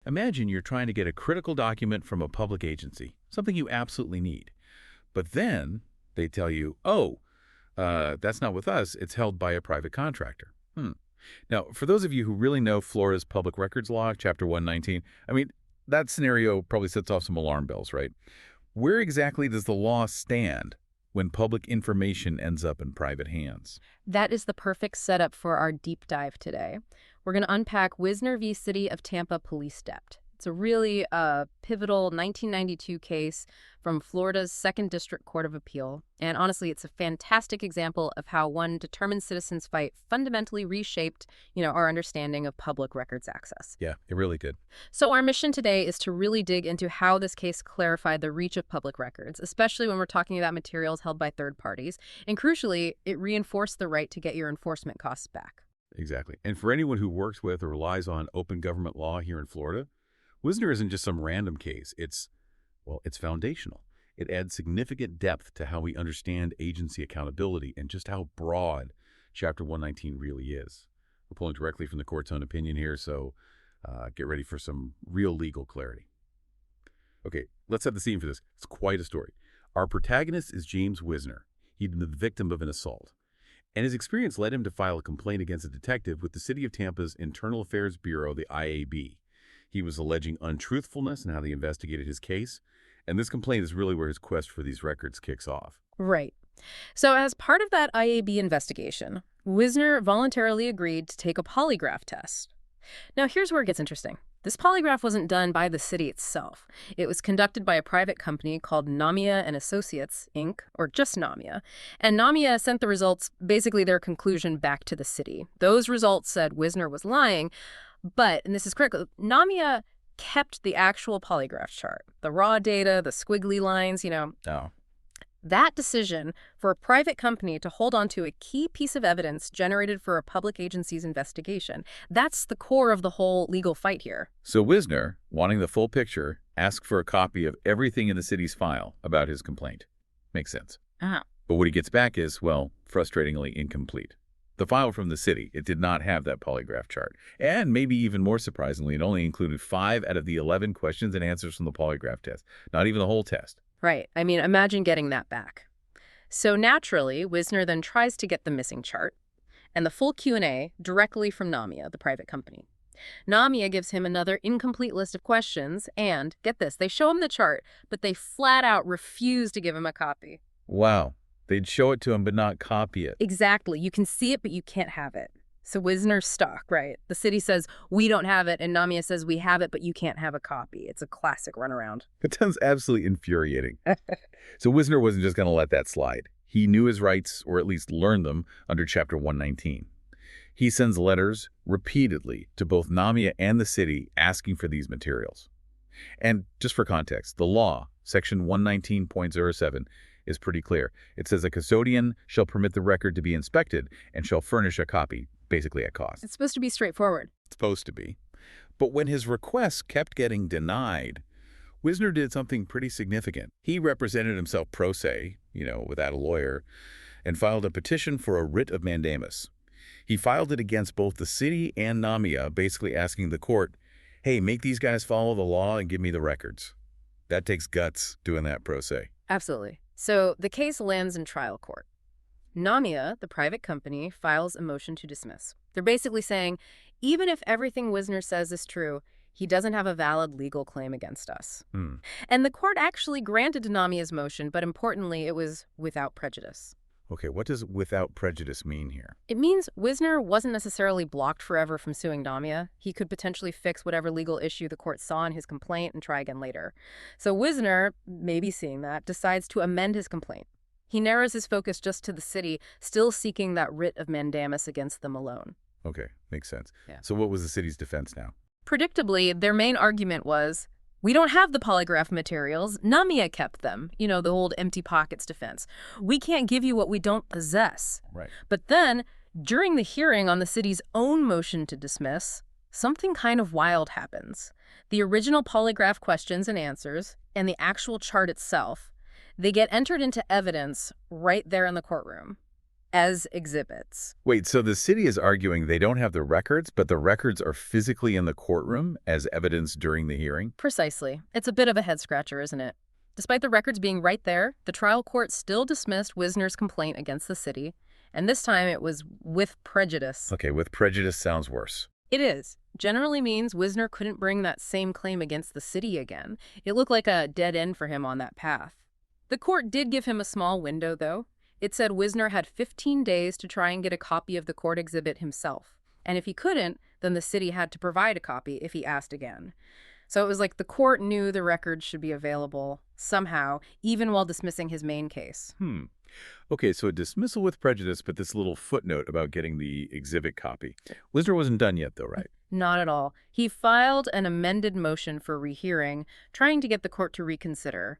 Imagine you're trying to get a critical document from a public agency, something you absolutely need. But then they tell you, oh, that's not with us. It's held by a private contractor. Now, for those of you who really know Florida's public records law, Chapter 119, I mean, that scenario probably sets off some alarm bells, right? Where exactly does the law stand when public information ends up in private hands? That is the perfect setup for our deep dive today. We're going to unpack Wisner v. City of Tampa police debt. It's a really pivotal 1992 case from Florida's 2nd District Court of Appeal. And honestly, it's a fantastic example of how one determined citizen's fight fundamentally reshaped, our understanding of public records access. Yeah, it really did. So our mission today is to really dig into how this case clarified the reach of public records, especially when we're talking about materials held by third parties. And crucially, it reinforced the right to get your enforcement costs back. Exactly. And for anyone who works with or relies on open government law here in Florida, Wisner isn't just some random case. It's foundational. It adds significant depth to how we understand agency accountability and just how broad Chapter 119 really is. We're pulling directly from the court's own opinion here, so get ready for some real legal clarity. Okay, let's set the scene for this. It's quite a story. Our protagonist is James Wisner. He'd been the victim of an assault, and his experience led him to file a complaint against a detective with the City of Tampa's Internal Affairs Bureau, the IAB. He was alleging untruthfulness in how they investigated his case, and this complaint is really where his quest for these records kicks off. Right. So as part of that IAB investigation, Wisner voluntarily agreed to take a polygraph test. Now, here's where it gets interesting. This polygraph wasn't done by the city itself. It was conducted by a private company called Namia and Associates, Inc., or just Namia. And Namia sent the results, basically their conclusion, back to the city. Those results said Wisner was lying, but, and this is critical, Namia kept the actual polygraph chart, the raw data, the squiggly lines, Oh. That decision for a private company to hold on to a key piece of evidence generated for a public agency's investigation, that's the core of the whole legal fight here. So Wisner, wanting the full picture, asked for a copy of everything in the city's file about his complaint. Makes sense. Uh-huh. But what he gets back is, well, frustratingly incomplete. The file from the city, it did not have that polygraph chart. And maybe even more surprisingly, it only included 5 out of the 11 questions and answers from the polygraph test. Not even the whole test. Right. I mean, imagine getting that back. So naturally, Wisner then tries to get the missing chart and the full Q&A directly from Namia, the private company. Namia gives him another incomplete list of questions and, get this, they show him the chart, but they flat out refuse to give him a copy. Wow. They'd show it to him but not copy it. Exactly. You can see it, but you can't have it. So Wisner's stuck, right? The city says, we don't have it, and Namia says, we have it, but you can't have a copy. It's a classic runaround. It sounds absolutely infuriating. So Wisner wasn't just going to let that slide. He knew his rights, or at least learned them, under Chapter 119. He sends letters repeatedly to both Namia and the city asking for these materials. And just for context, the law, Section 119.07, is pretty clear. It says a custodian shall permit the record to be inspected and shall furnish a copy, basically at cost. It's supposed to be straightforward. It's supposed to be. But when his requests kept getting denied, Wisner did something pretty significant. He represented himself pro se, without a lawyer, and filed a petition for a writ of mandamus. He filed it against both the city and Namia, basically asking the court, hey, make these guys follow the law and give me the records. That takes guts, doing that pro se. Absolutely. So the case lands in trial court. Namia, the private company, files a motion to dismiss. They're basically saying, even if everything Wisner says is true, he doesn't have a valid legal claim against us. And the court actually granted Namia's motion, but importantly, it was without prejudice. Okay, what does without prejudice mean here? It means Wisner wasn't necessarily blocked forever from suing Namia. He could potentially fix whatever legal issue the court saw in his complaint and try again later. So Wisner, maybe seeing that, decides to amend his complaint. He narrows his focus just to the city, still seeking that writ of mandamus against them alone. Okay, makes sense. Yeah. So what was the city's defense now? Predictably, their main argument was, we don't have the polygraph materials. Namia kept them. The old empty pockets defense. We can't give you what we don't possess. Right. But then, during the hearing on the city's own motion to dismiss, something kind of wild happens. The original polygraph questions and answers, and the actual chart itself, they get entered into evidence right there in the courtroom. as exhibits. Wait, so the city is arguing they don't have the records, but the records are physically in the courtroom as evidence during the hearing? Precisely. It's a bit of a head-scratcher, isn't it? Despite the records being right there, the trial court still dismissed Wisner's complaint against the city, and this time it was with prejudice. Okay, with prejudice sounds worse. It is. Generally means Wisner couldn't bring that same claim against the city again. It looked like a dead end for him on that path. The court did give him a small window, though. It said Wisner had 15 days to try and get a copy of the court exhibit himself. And if he couldn't, then the city had to provide a copy if he asked again. So it was like the court knew the records should be available somehow, even while dismissing his main case. Okay, so a dismissal with prejudice, but this little footnote about getting the exhibit copy. Wisner wasn't done yet, though, right? Not at all. He filed an amended motion for rehearing, trying to get the court to reconsider.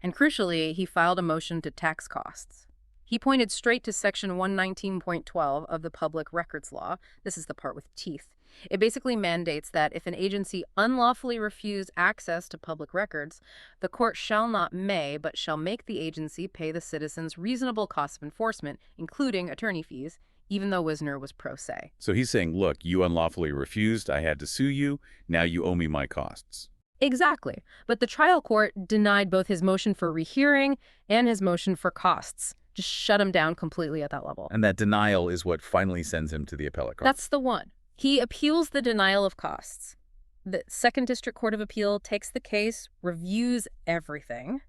And crucially, he filed a motion to tax costs. He pointed straight to Section 119.12 of the Public Records Law. This is the part with teeth. It basically mandates that if an agency unlawfully refused access to public records, the court shall not may, but shall make the agency pay the citizens reasonable costs of enforcement, including attorney fees, even though Wisner was pro se. So he's saying, look, you unlawfully refused, I had to sue you, now you owe me my costs. Exactly. But the trial court denied both his motion for rehearing and his motion for costs. Just shut him down completely at that level. And that denial is what finally sends him to the appellate court. That's the one. He appeals the denial of costs. The Second District Court of Appeal takes the case, reviews everything,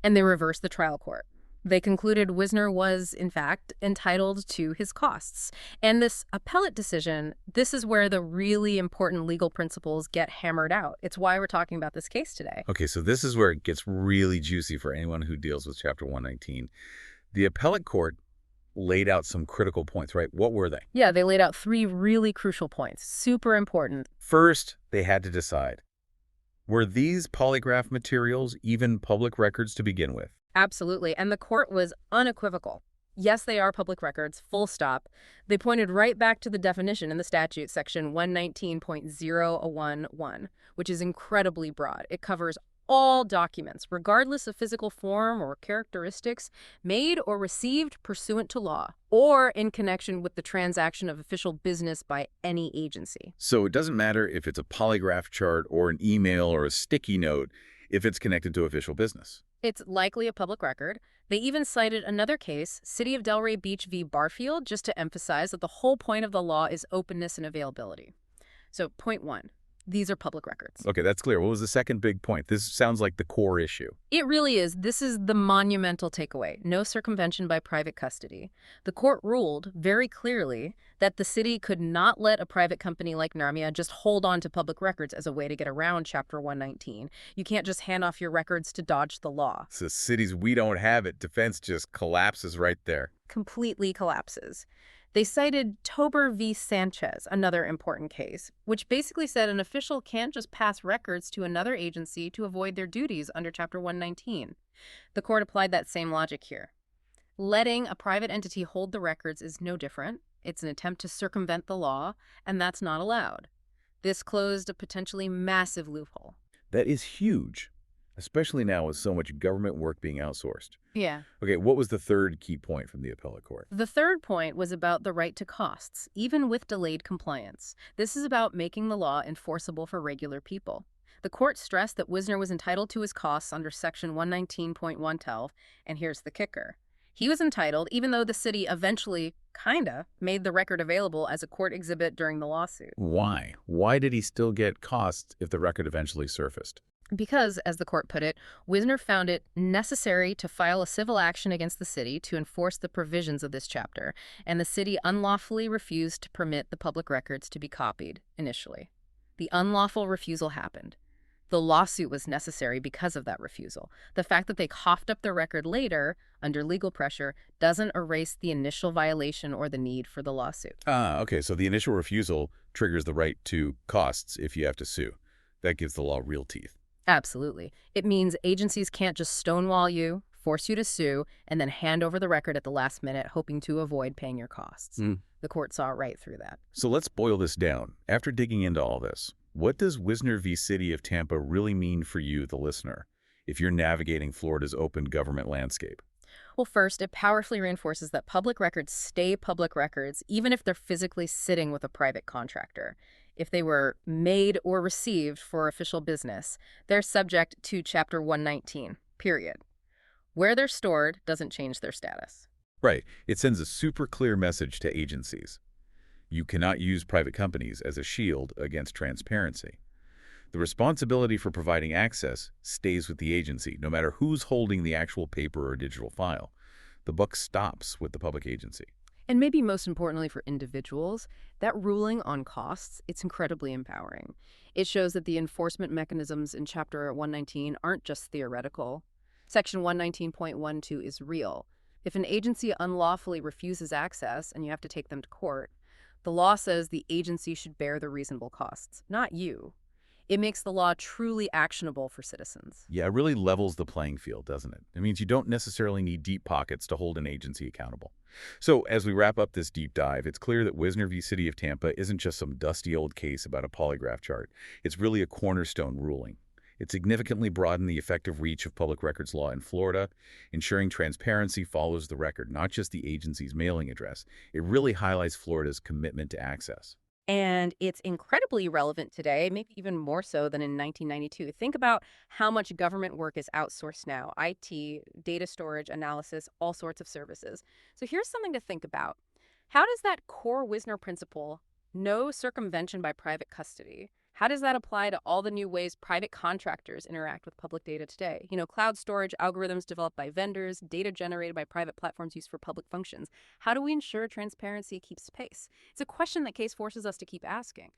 and they reverse the trial court. They concluded Wisner was, in fact, entitled to his costs. And this appellate decision, this is where the really important legal principles get hammered out. It's why we're talking about this case today. Okay, so this is where it gets really juicy for anyone who deals with Chapter 119. The appellate court laid out some critical points, right? What were they? Yeah, they laid out 3 really crucial points, super important. First, they had to decide, were these polygraph materials even public records to begin with? Absolutely, and the court was unequivocal. Yes, they are public records, full stop. They pointed right back to the definition in the statute, section 119.011, which is incredibly broad. It covers all documents, regardless of physical form or characteristics, made or received pursuant to law, or in connection with the transaction of official business by any agency. So it doesn't matter if it's a polygraph chart or an email or a sticky note if it's connected to official business. It's likely a public record. They even cited another case, City of Delray Beach v. Barfield, just to emphasize that the whole point of the law is openness and availability. So point 1. These are public records. Okay, that's clear. What was the second big point? This sounds like the core issue. It really is. This is the monumental takeaway. No circumvention by private custody. The court ruled very clearly that the city could not let a private company like Narmia just hold on to public records as a way to get around Chapter 119. You can't just hand off your records to dodge the law. So cities we don't have it, defense just collapses right there. Completely collapses. They cited Tober v. Sanchez, another important case, which basically said an official can't just pass records to another agency to avoid their duties under Chapter 119. The court applied that same logic here. Letting a private entity hold the records is no different. It's an attempt to circumvent the law, and that's not allowed. This closed a potentially massive loophole. That is huge, especially now with so much government work being outsourced. Yeah. Okay, what was the third key point from the appellate court? The third point was about the right to costs, even with delayed compliance. This is about making the law enforceable for regular people. The court stressed that Wisner was entitled to his costs under Section 119.112, and here's the kicker. He was entitled even though the city eventually, made the record available as a court exhibit during the lawsuit. Why? Why did he still get costs if the record eventually surfaced? Because, as the court put it, Wisner found it necessary to file a civil action against the city to enforce the provisions of this chapter, and the city unlawfully refused to permit the public records to be copied initially. The unlawful refusal happened. The lawsuit was necessary because of that refusal. The fact that they coughed up the record later, under legal pressure, doesn't erase the initial violation or the need for the lawsuit. Okay, so the initial refusal triggers the right to costs if you have to sue. That gives the law real teeth. Absolutely. It means agencies can't just stonewall you, force you to sue, and then hand over the record at the last minute, hoping to avoid paying your costs. The court saw right through that. So let's boil this down. After digging into all this, what does Wisner v. City of Tampa really mean for you, the listener, if you're navigating Florida's open government landscape? Well, first, it powerfully reinforces that public records stay public records even if they're physically sitting with a private contractor. If they were made or received for official business, they're subject to Chapter 119, period. Where they're stored doesn't change their status. Right. It sends a super clear message to agencies. You cannot use private companies as a shield against transparency. The responsibility for providing access stays with the agency, no matter who's holding the actual paper or digital file. The buck stops with the public agency. And maybe most importantly for individuals, that ruling on costs, it's incredibly empowering. It shows that the enforcement mechanisms in Chapter 119 aren't just theoretical. Section 119.12 is real. If an agency unlawfully refuses access and you have to take them to court, the law says the agency should bear the reasonable costs, not you. It makes the law truly actionable for citizens. Yeah, it really levels the playing field, doesn't it? It means you don't necessarily need deep pockets to hold an agency accountable. So as we wrap up this deep dive, it's clear that Wisner v. City of Tampa isn't just some dusty old case about a polygraph chart. It's really a cornerstone ruling. It significantly broadened the effective reach of public records law in Florida, ensuring transparency follows the record, not just the agency's mailing address. It really highlights Florida's commitment to access. And it's incredibly relevant today, maybe even more so than in 1992. Think about how much government work is outsourced now: IT, data storage, analysis, all sorts of services. So here's something to think about. How does that core Wisner principle, no circumvention by private custody, how does that apply to all the new ways private contractors interact with public data today? Cloud storage, algorithms developed by vendors, data generated by private platforms used for public functions. How do we ensure transparency keeps pace? It's a question that case forces us to keep asking.